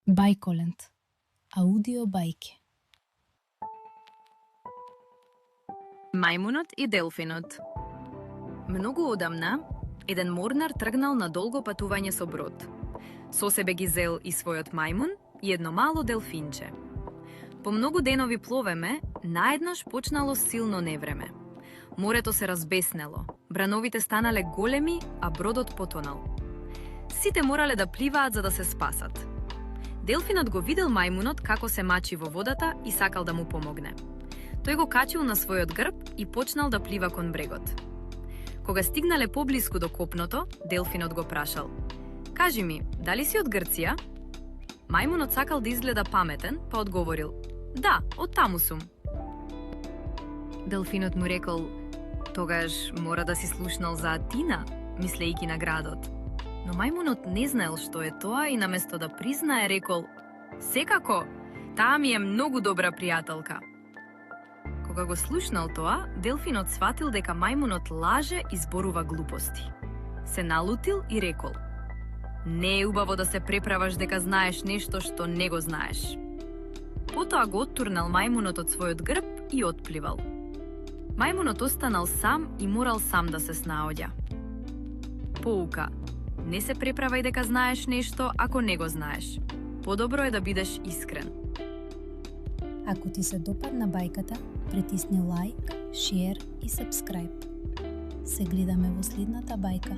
Бајколент. Аудио бајки. Мајмунот и делфинот. Многу одамна, еден морнар тргнал на долго патување со брод. Со себе ги зел и својот мајмун и едно мало делфинче. По многу денови пловеме, наеднаш почнало силно невреме. Морето се разбеснело, брановите станале големи, а бродот потонал. Сите морале да пливаат за да се спасат. Делфинот го видел мајмунот како се мачи во водата и сакал да му помогне. Тој го качил на својот грб и почнал да плива кон брегот. Кога стигнале поблиску до копното, делфинот го прашал: "Кажи ми, дали си од Грција?" Мајмунот сакал да изгледа паметен, па одговорил: "Да, од таму сум." Делфинот му рекол: "Тогаш мора да си слушнал за Атина, мислејќи на градот." Но мајмунот не знаел што е тоа и наместо да признае рекол: "Секако, таа ми е многу добра пријателка." Кога го слушнал тоа, делфинот сватил дека мајмунот лаже и зборува глупости. Се налутил и рекол: "Не е убаво да се преправаш дека знаеш нешто што не го знаеш." Потоа го оттурнал мајмунот од својот грб и отпливал. Мајмунот останал сам и морал сам да се снаоѓа. Поука: не се преправај дека знаеш нешто ако не го знаеш. Подобро е да бидеш искрен. Ако ти се допадна бајката, притисни лајк, шер и сабскрајб. Се гледаме во следната бајка.